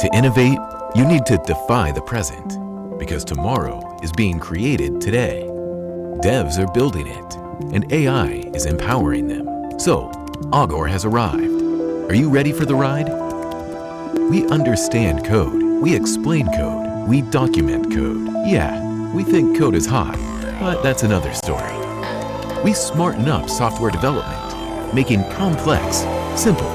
To innovate, you need to defy the present, because tomorrow is being created today. Devs are building it, and AI is empowering them. So, Augur has arrived. Are you ready for the ride? We understand code, we explain code, we document code. Yeah, we think code is hot, but that's another story. We smarten up software development, making complex simple.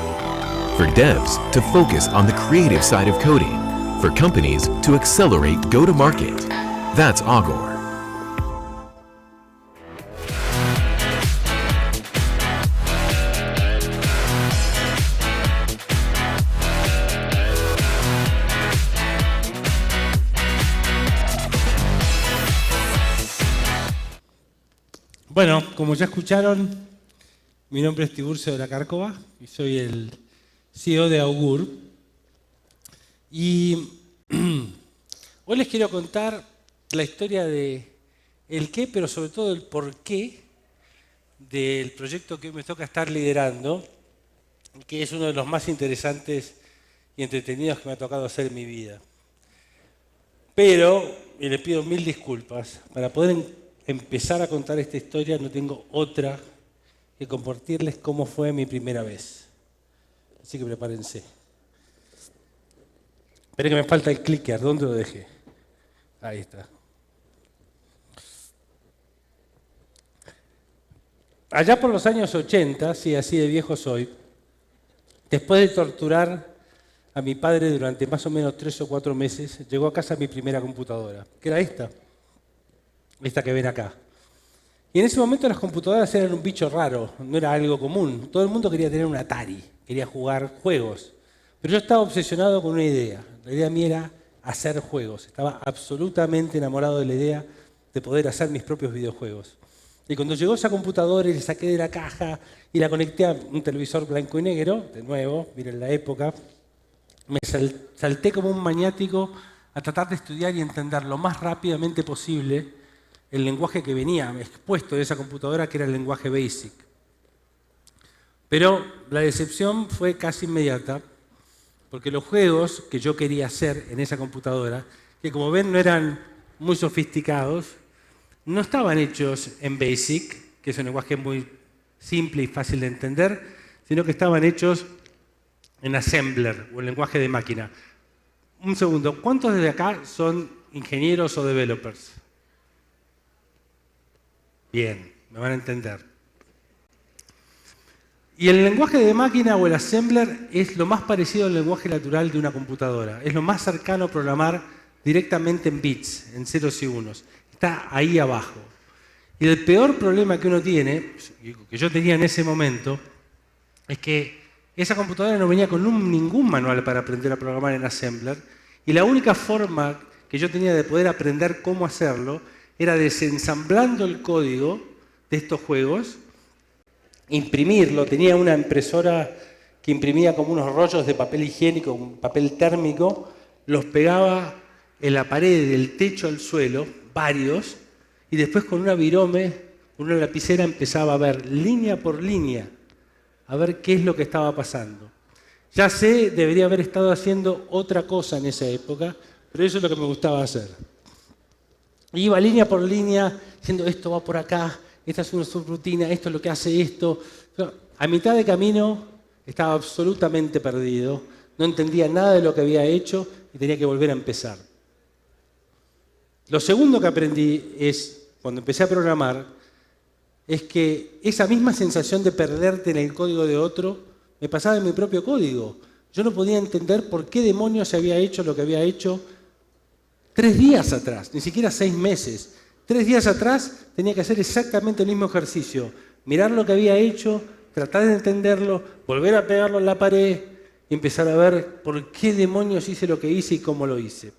For devs to focus on the creative side of coding. For companies to accelerate go-to-market. That's Augur. Bueno, como ya escucharon, mi nombre es Tiburcio de la Cárcova y soy el CEO de Augur. Y hoy les quiero contar la historia de el qué, pero sobre todo el por qué del proyecto que hoy me toca estar liderando, que es uno de los más interesantes y entretenidos que me ha tocado hacer en mi vida. Pero, y le pido mil disculpas, para poder empezar a contar esta historia no tengo otra que compartirles cómo fue mi primera vez. Así que prepárense. Esperen que me falta el clicker. ¿Dónde lo dejé? Ahí está. Allá por los años 80, sí, así de viejo soy, después de torturar a mi padre durante más o menos 3 o 4 meses, llegó a casa mi primera computadora, que era esta que ven acá. Y en ese momento las computadoras eran un bicho raro, no era algo común. Todo el mundo quería tener un Atari, quería jugar juegos. Pero yo estaba obsesionado con una idea. La idea mía era hacer juegos. Estaba absolutamente enamorado de la idea de poder hacer mis propios videojuegos. Y cuando llegó esa computadora y la saqué de la caja y la conecté a un televisor blanco y negro, de nuevo, miren la época, me salté como un maniático a tratar de estudiar y entender lo más rápidamente posible el lenguaje que venía expuesto de esa computadora, que era el lenguaje BASIC. Pero la decepción fue casi inmediata, porque los juegos que yo quería hacer en esa computadora, que como ven no eran muy sofisticados, no estaban hechos en BASIC, que es un lenguaje muy simple y fácil de entender, sino que estaban hechos en Assembler, o el lenguaje de máquina. Un segundo, ¿cuántos de acá son ingenieros o developers? Bien, me van a entender. Y el lenguaje de máquina o el assembler es lo más parecido al lenguaje natural de una computadora. Es lo más cercano a programar directamente en bits, en ceros y unos. Está ahí abajo. Y el peor problema que uno tiene, que yo tenía en ese momento, es que esa computadora no venía con ningún manual para aprender a programar en assembler. Y la única forma que yo tenía de poder aprender cómo hacerlo era desensamblando el código de estos juegos, imprimirlo. Tenía una impresora que imprimía como unos rollos de papel higiénico, un papel térmico, los pegaba en la pared, del techo al suelo, varios, y después con una virome, con una lapicera empezaba a ver línea por línea, a ver qué es lo que estaba pasando. Ya sé, debería haber estado haciendo otra cosa en esa época, pero eso es lo que me gustaba hacer. Iba línea por línea, diciendo esto va por acá, esta es una subrutina, esto es lo que hace esto. Pero a mitad de camino estaba absolutamente perdido, no entendía nada de lo que había hecho y tenía que volver a empezar. Lo segundo que aprendí cuando empecé a programar, es que esa misma sensación de perderte en el código de otro me pasaba en mi propio código. Yo no podía entender por qué demonios se había hecho lo que había hecho 3 días atrás, ni siquiera 6 meses. 3 días atrás tenía que hacer exactamente el mismo ejercicio. Mirar lo que había hecho, tratar de entenderlo, volver a pegarlo en la pared y empezar a ver por qué demonios hice lo que hice y cómo lo hice.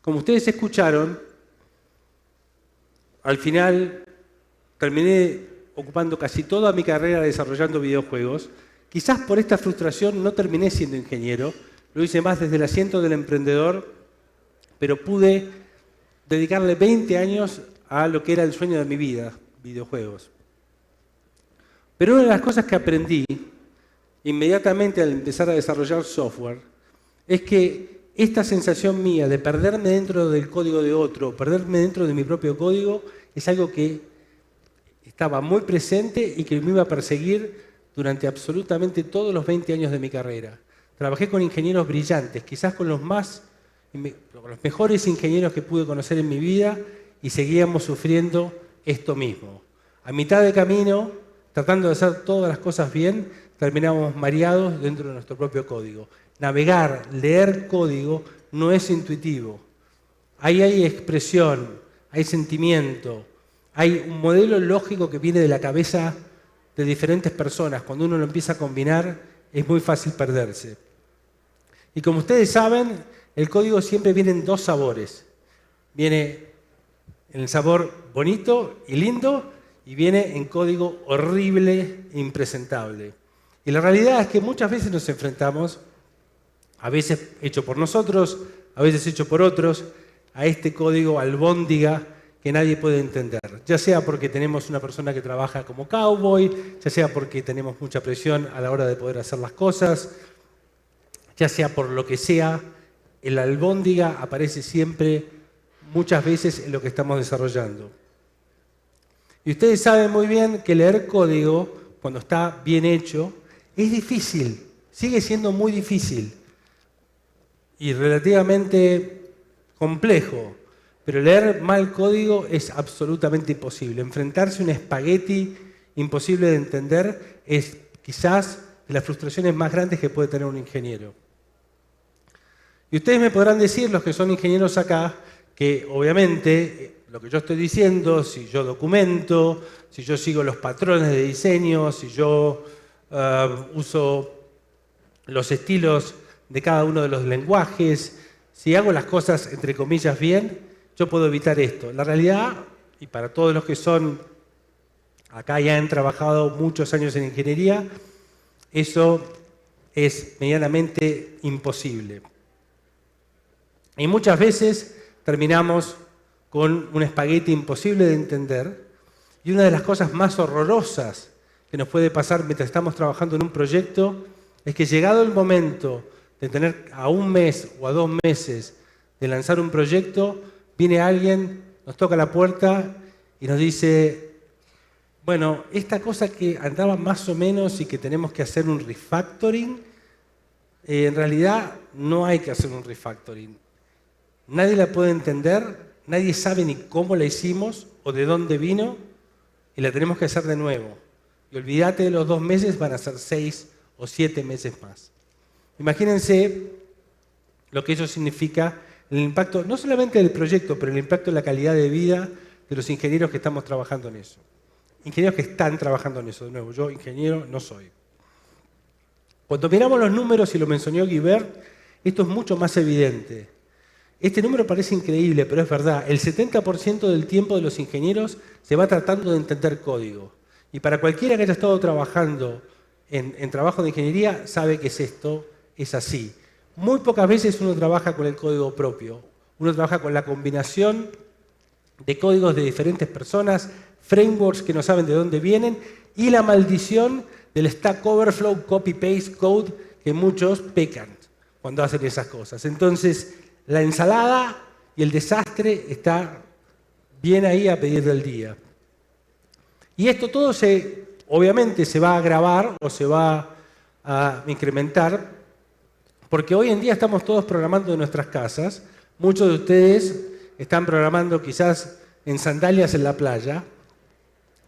Como ustedes escucharon, al final terminé ocupando casi toda mi carrera desarrollando videojuegos. Quizás por esta frustración no terminé siendo ingeniero, lo hice más desde el asiento del emprendedor, pero pude dedicarle 20 años a lo que era el sueño de mi vida, videojuegos. Pero una de las cosas que aprendí inmediatamente al empezar a desarrollar software es que esta sensación mía de perderme dentro del código de otro, perderme dentro de mi propio código, es algo que estaba muy presente y que me iba a perseguir durante absolutamente todos los 20 años de mi carrera. Trabajé con ingenieros brillantes, quizás con los mejores ingenieros que pude conocer en mi vida, y seguíamos sufriendo esto mismo. A mitad de camino, tratando de hacer todas las cosas bien, terminamos mareados dentro de nuestro propio código. Navegar, leer código no es intuitivo. Ahí hay expresión, hay sentimiento, hay un modelo lógico que viene de la cabeza de diferentes personas. Cuando uno lo empieza a combinar, es muy fácil perderse. Y como ustedes saben, el código siempre viene en dos sabores. Viene en el sabor bonito y lindo, y viene en código horrible e impresentable. Y la realidad es que muchas veces nos enfrentamos, a veces hecho por nosotros, a veces hecho por otros, a este código albóndiga que nadie puede entender. Ya sea porque tenemos una persona que trabaja como cowboy, ya sea porque tenemos mucha presión a la hora de poder hacer las cosas, ya sea por lo que sea, el albóndiga aparece siempre, muchas veces, en lo que estamos desarrollando. Y ustedes saben muy bien que leer código, cuando está bien hecho, es difícil, sigue siendo muy difícil y relativamente complejo, pero leer mal código es absolutamente imposible. Enfrentarse a un espagueti imposible de entender es quizás de las frustraciones más grandes que puede tener un ingeniero. Y ustedes me podrán decir, los que son ingenieros acá, que obviamente lo que yo estoy diciendo, si yo documento, si yo sigo los patrones de diseño, si yo uso los estilos de cada uno de los lenguajes, si hago las cosas entre comillas bien, yo puedo evitar esto. La realidad, y para todos los que son acá ya han trabajado muchos años en ingeniería, eso es medianamente imposible. Y muchas veces terminamos con un espagueti imposible de entender, y una de las cosas más horrorosas que nos puede pasar mientras estamos trabajando en un proyecto es que llegado el momento de tener a un mes o a 2 meses de lanzar un proyecto, viene alguien, nos toca la puerta y nos dice, bueno, esta cosa que andaba más o menos y que tenemos que hacer un refactoring, en realidad no hay que hacer un refactoring. Nadie la puede entender, nadie sabe ni cómo la hicimos o de dónde vino, y la tenemos que hacer de nuevo. Y olvídate de los 2 meses, van a ser 6 o 7 meses más. Imagínense lo que eso significa, el impacto no solamente del proyecto, pero el impacto en la calidad de vida de los ingenieros que estamos trabajando en eso. Ingenieros que están trabajando en eso, de nuevo, yo ingeniero no soy. Cuando miramos los números, y lo mencionó Guibert, esto es mucho más evidente. Este número parece increíble, pero es verdad. El 70% del tiempo de los ingenieros se va tratando de entender código. Y para cualquiera que haya estado trabajando en trabajo de ingeniería, sabe que esto es así. Muy pocas veces uno trabaja con el código propio. Uno trabaja con la combinación de códigos de diferentes personas, frameworks que no saben de dónde vienen, y la maldición del Stack Overflow, Copy-Paste Code, que muchos pecan cuando hacen esas cosas. Entonces, la ensalada y el desastre está bien ahí a pedir del día. Y esto todo obviamente se va a agravar o se va a incrementar, porque hoy en día estamos todos programando en nuestras casas. Muchos de ustedes están programando quizás en sandalias en la playa,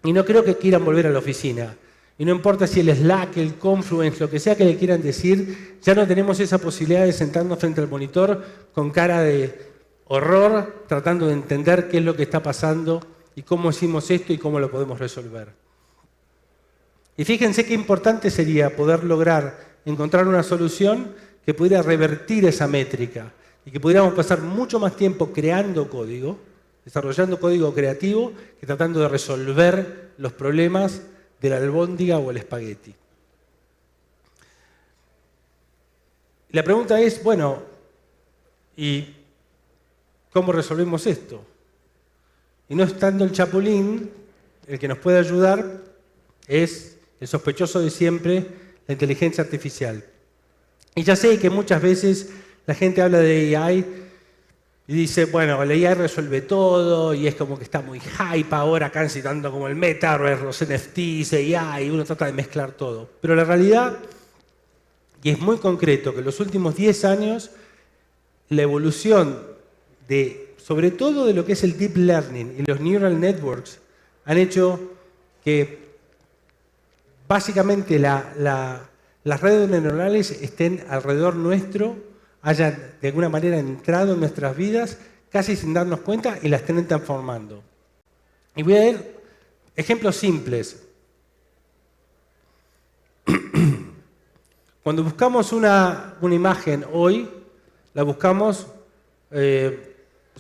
y no creo que quieran volver a la oficina. Y no importa si el Slack, el Confluence, lo que sea que le quieran decir, ya no tenemos esa posibilidad de sentarnos frente al monitor con cara de horror, tratando de entender qué es lo que está pasando y cómo hicimos esto y cómo lo podemos resolver. Y fíjense qué importante sería poder lograr encontrar una solución que pudiera revertir esa métrica y que pudiéramos pasar mucho más tiempo creando código, desarrollando código creativo, que tratando de resolver los problemas de la albóndiga o el espagueti. La pregunta es, bueno, ¿y cómo resolvemos esto? Y no estando el chapulín, el que nos puede ayudar es el sospechoso de siempre, la inteligencia artificial. Y ya sé que muchas veces la gente habla de AI y dice, bueno, la AI resuelve todo y es como que está muy hype ahora, acá citando como el metaverse, los NFTs, AI, uno trata de mezclar todo. Pero la realidad, y es muy concreto, que en los últimos 10 años la evolución sobre todo de lo que es el deep learning y los neural networks han hecho que básicamente las redes neuronales estén alrededor nuestro, hayan de alguna manera entrado en nuestras vidas casi sin darnos cuenta y las estén transformando. Y voy a dar ejemplos simples. Cuando buscamos una imagen hoy, la buscamos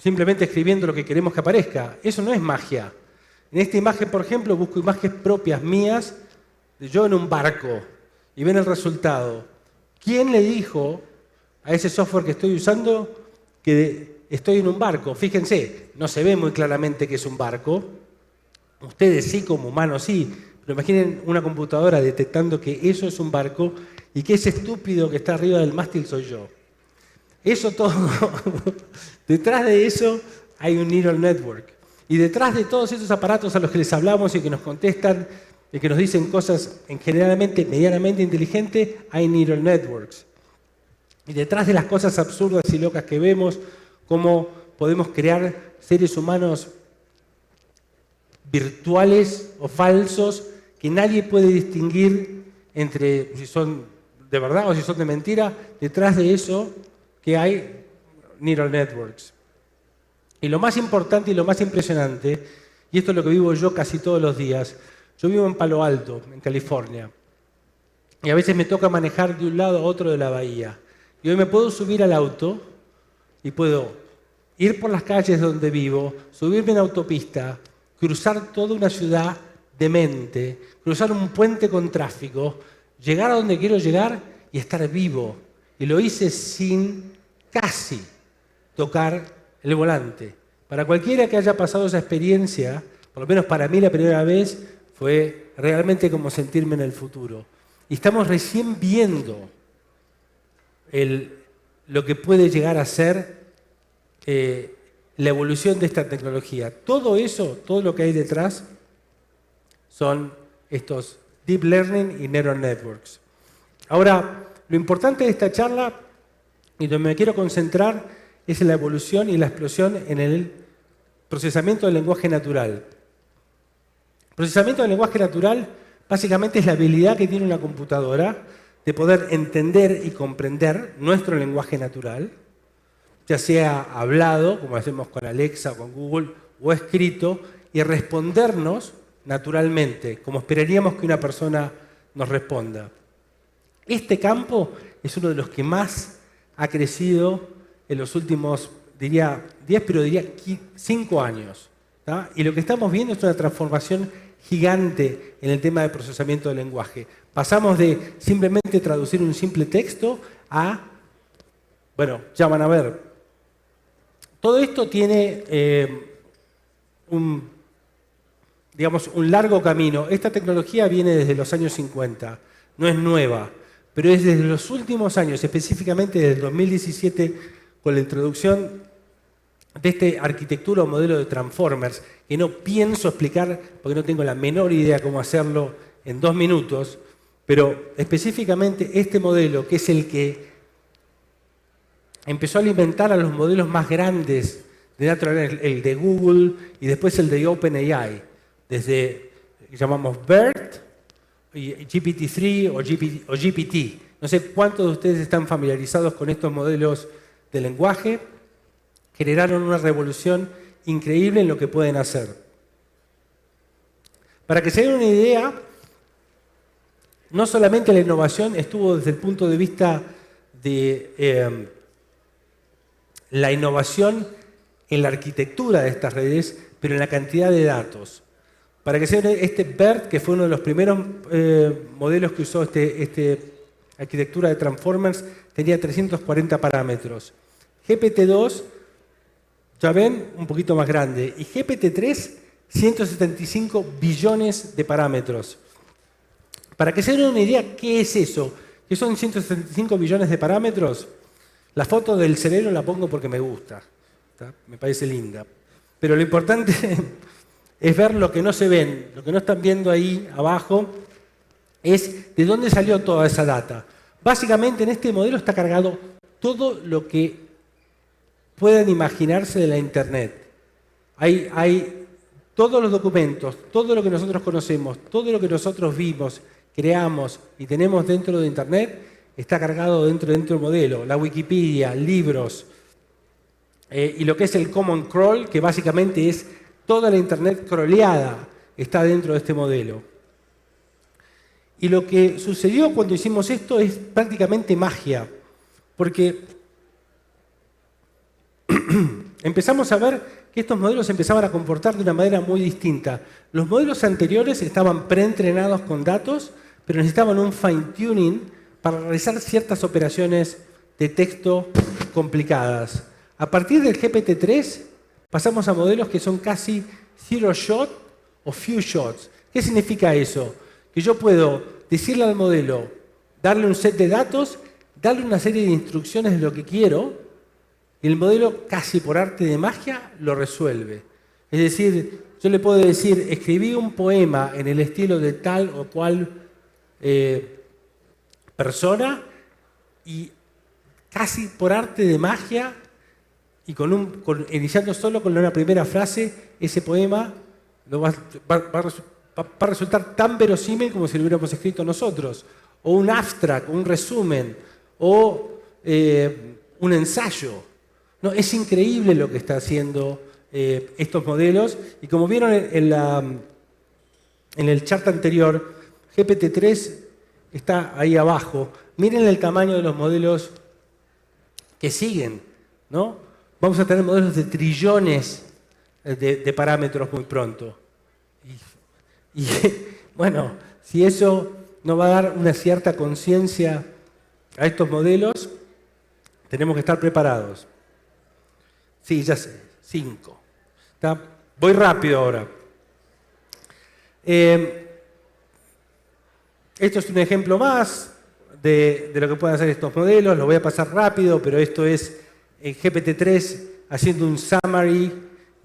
simplemente escribiendo lo que queremos que aparezca. Eso no es magia. En esta imagen, por ejemplo, busco imágenes propias mías, de yo en un barco, y ven el resultado. ¿Quién le dijo a ese software que estoy usando que estoy en un barco? Fíjense, no se ve muy claramente que es un barco. Ustedes sí, como humanos sí, pero imaginen una computadora detectando que eso es un barco y que ese estúpido que está arriba del mástil soy yo. Eso todo, detrás de eso hay un neural network. Y detrás de todos esos aparatos a los que les hablamos y que nos contestan y que nos dicen cosas generalmente medianamente inteligentes, hay neural networks. Y detrás de las cosas absurdas y locas que vemos, cómo podemos crear seres humanos virtuales o falsos que nadie puede distinguir entre si son de verdad o si son de mentira, detrás de eso que hay neural networks. Y lo más importante y lo más impresionante, y esto es lo que vivo yo casi todos los días, yo vivo en Palo Alto, en California, y a veces me toca manejar de un lado a otro de la bahía. Y hoy me puedo subir al auto y puedo ir por las calles donde vivo, subirme en autopista, cruzar toda una ciudad demente, cruzar un puente con tráfico, llegar a donde quiero llegar y estar vivo. Y lo hice sin casi tocar el volante. Para cualquiera que haya pasado esa experiencia, por lo menos para mí la primera vez, fue realmente como sentirme en el futuro. Y estamos recién viendo lo que puede llegar a ser la evolución de esta tecnología. Todo eso, todo lo que hay detrás, son estos deep learning y neural networks. Ahora, lo importante de esta charla, y donde me quiero concentrar, es en la evolución y la explosión en el procesamiento del lenguaje natural. El procesamiento del lenguaje natural básicamente es la habilidad que tiene una computadora de poder entender y comprender nuestro lenguaje natural, ya sea hablado, como hacemos con Alexa o con Google, o escrito, y respondernos naturalmente, como esperaríamos que una persona nos responda. Este campo es uno de los que más ha crecido en los últimos, diría 10, pero diría 5 años. ¿tá? Y lo que estamos viendo es una transformación gigante en el tema de procesamiento del lenguaje. Pasamos de simplemente traducir un simple texto a, bueno, ya van a ver. Todo esto tiene un largo camino. Esta tecnología viene desde los años 50, no es nueva, pero es desde los últimos años, específicamente desde el 2017, con la introducción de esta arquitectura o modelo de Transformers, que no pienso explicar porque no tengo la menor idea cómo hacerlo en 2 minutos, pero específicamente este modelo, que es el que empezó a alimentar a los modelos más grandes de Natural Language, el de Google y después el de OpenAI, desde que llamamos BERT, GPT-3 o GPT. No sé cuántos de ustedes están familiarizados con estos modelos de lenguaje. Generaron una revolución increíble en lo que pueden hacer. Para que se den una idea, no solamente la innovación estuvo desde el punto de vista de la innovación en la arquitectura de estas redes, pero en la cantidad de datos. Para que se den este BERT, que fue uno de los primeros modelos que usó esta arquitectura de Transformers, tenía 340 parámetros. GPT-2, ya ven, un poquito más grande. Y GPT-3, 175 billones de parámetros. Para que se den una idea, ¿qué es eso? ¿Qué son 175 billones de parámetros? La foto del cerebro la pongo porque me gusta, ¿tá? Me parece linda. Pero lo importante es ver lo que no se ven, lo que no están viendo ahí abajo, es de dónde salió toda esa data. Básicamente en este modelo está cargado todo lo que puedan imaginarse de la Internet. Hay todos los documentos, todo lo que nosotros conocemos, todo lo que nosotros vimos, creamos y tenemos dentro de Internet, está cargado dentro del modelo. La Wikipedia, libros, y lo que es el Common Crawl, que básicamente es toda la Internet crawleada, está dentro de este modelo. Y lo que sucedió cuando hicimos esto es prácticamente magia, porque empezamos a ver que estos modelos se empezaban a comportar de una manera muy distinta. Los modelos anteriores estaban preentrenados con datos, pero necesitaban un fine-tuning para realizar ciertas operaciones de texto complicadas. A partir del GPT-3 pasamos a modelos que son casi zero shot o few shots. ¿Qué significa eso? Que yo puedo decirle al modelo, darle un set de datos, darle una serie de instrucciones de lo que quiero, y el modelo casi por arte de magia lo resuelve. Es decir, yo le puedo decir, escribí un poema en el estilo de tal o cual persona, y casi por arte de magia, y iniciando solo con una primera frase, ese poema va a resultar tan verosímil como si lo hubiéramos escrito nosotros. O un abstract, un resumen, o un ensayo. No, es increíble lo que está haciendo estos modelos. Y como vieron en el chart anterior, GPT-3 está ahí abajo. Miren el tamaño de los modelos que siguen, ¿no? Vamos a tener modelos de trillones de parámetros muy pronto. Y bueno, si eso no va a dar una cierta conciencia a estos modelos, tenemos que estar preparados. Sí, ya sé, 5. Voy rápido ahora. Esto es un ejemplo más de lo que pueden hacer estos modelos. Lo voy a pasar rápido, pero esto es GPT-3 haciendo un summary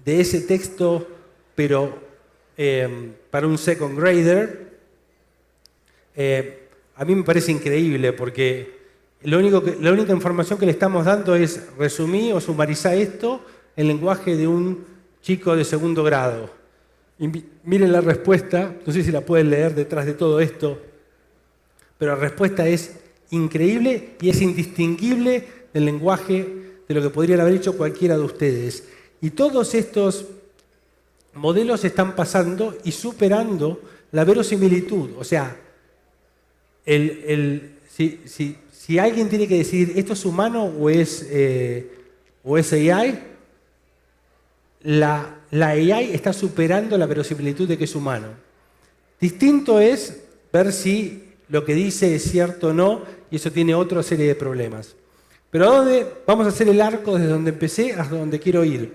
de ese texto, pero para un second grader. A mí me parece increíble porque la única información que le estamos dando es resumir o sumarizar esto en lenguaje de un chico de segundo grado. Y miren la respuesta, no sé si la pueden leer detrás de todo esto, pero la respuesta es increíble y es indistinguible del lenguaje de lo que podrían haber hecho cualquiera de ustedes. Y todos estos modelos están pasando y superando la verosimilitud. O sea, si alguien tiene que decidir esto es humano o es AI, la AI está superando la verosimilitud de que es humano. Distinto es ver si lo que dice es cierto o no, y eso tiene otra serie de problemas. Pero ¿a dónde vamos a hacer el arco desde donde empecé hasta donde quiero ir?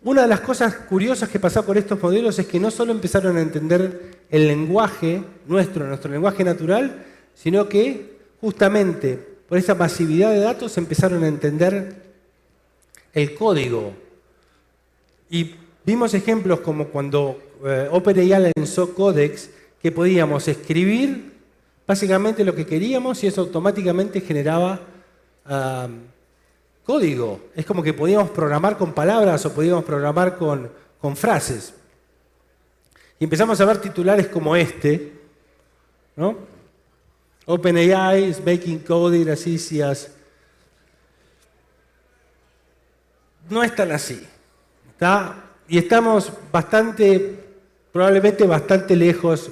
Una de las cosas curiosas que pasó con estos modelos es que no solo empezaron a entender el lenguaje nuestro lenguaje natural, sino que justamente por esa masividad de datos empezaron a entender el código. Y vimos ejemplos como cuando OpenAI lanzó Codex, que podíamos escribir básicamente lo que queríamos y eso automáticamente generaba código. Es como que podíamos programar con palabras o podíamos programar con frases. Y empezamos a ver titulares como este, ¿no? OpenAI is making coding as easy as... No es tan así. ¿Está? Y estamos probablemente bastante lejos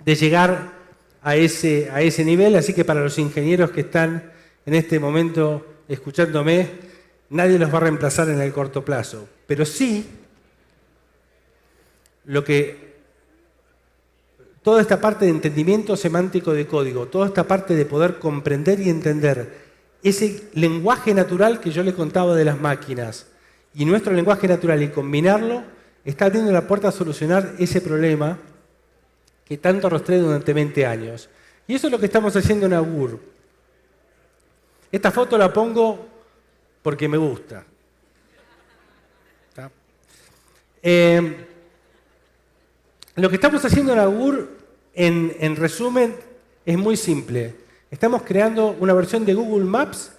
de llegar a ese nivel, así que para los ingenieros que están en este momento escuchándome, nadie los va a reemplazar en el corto plazo. Pero sí, toda esta parte de entendimiento semántico de código, toda esta parte de poder comprender y entender ese lenguaje natural que yo les contaba de las máquinas y nuestro lenguaje natural y combinarlo, está abriendo la puerta a solucionar ese problema que tanto arrastré durante 20 años. Y eso es lo que estamos haciendo en Augur. Esta foto la pongo porque me gusta. ¿Está? Lo que estamos haciendo en Augur, en resumen, es muy simple. Estamos creando una versión de Google Maps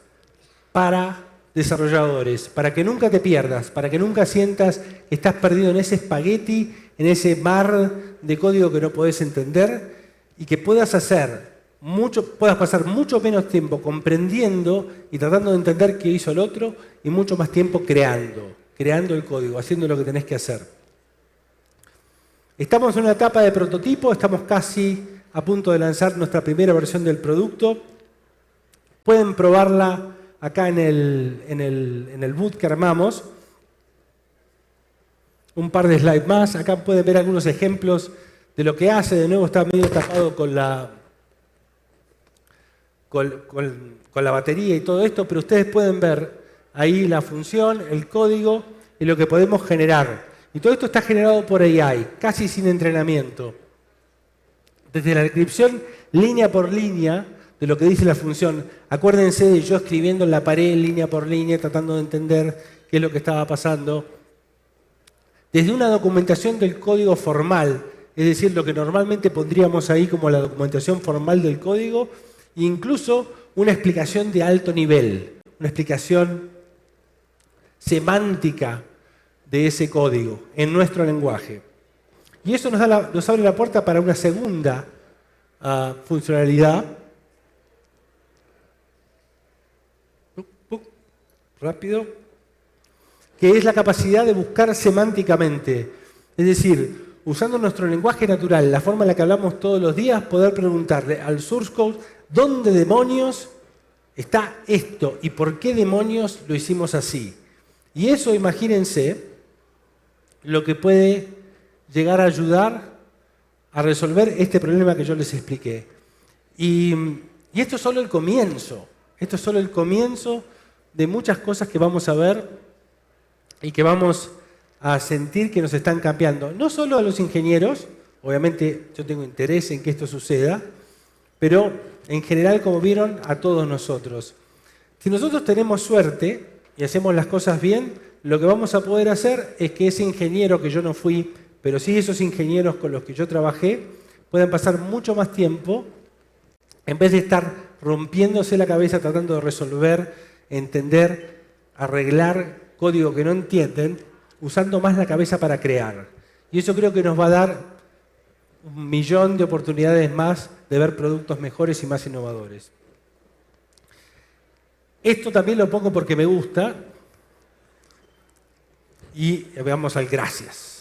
para desarrolladores, para que nunca te pierdas, para que nunca sientas que estás perdido en ese espagueti, en ese mar de código que no podés entender y que puedas pasar mucho menos tiempo comprendiendo y tratando de entender qué hizo el otro y mucho más tiempo creando el código, haciendo lo que tenés que hacer. Estamos en una etapa de prototipo, estamos casi a punto de lanzar nuestra primera versión del producto. Pueden probarla acá en el boot que armamos. Un par de slides más. Acá pueden ver algunos ejemplos de lo que hace. De nuevo está medio tapado con la batería y todo esto, pero ustedes pueden ver ahí la función, el código y lo que podemos generar. Y todo esto está generado por AI, casi sin entrenamiento. Desde la descripción línea por línea de lo que dice la función. Acuérdense de yo escribiendo en la pared línea por línea, tratando de entender qué es lo que estaba pasando. Desde una documentación del código formal, es decir, lo que normalmente pondríamos ahí como la documentación formal del código, e incluso una explicación de alto nivel, una explicación semántica de ese código en nuestro lenguaje. Y eso nos abre la puerta para una segunda funcionalidad. Rápido. Que es la capacidad de buscar semánticamente. Es decir, usando nuestro lenguaje natural, la forma en la que hablamos todos los días, poder preguntarle al source code ¿dónde demonios está esto? ¿Y por qué demonios lo hicimos así? Y eso, imagínense, lo que puede llegar a ayudar a resolver este problema que yo les expliqué. Y esto es solo el comienzo. Esto es solo el comienzo de muchas cosas que vamos a ver y que vamos a sentir que nos están cambiando. No solo a los ingenieros, obviamente yo tengo interés en que esto suceda, pero en general, como vieron, a todos nosotros. Si nosotros tenemos suerte y hacemos las cosas bien, lo que vamos a poder hacer es que ese ingeniero que yo no fui, pero sí esos ingenieros con los que yo trabajé, puedan pasar mucho más tiempo, en vez de estar rompiéndose la cabeza tratando de resolver, entender, arreglar código que no entienden, usando más la cabeza para crear. Y eso creo que nos va a dar 1.000.000 de oportunidades más de ver productos mejores y más innovadores. Esto también lo pongo porque me gusta. Y vamos al gracias.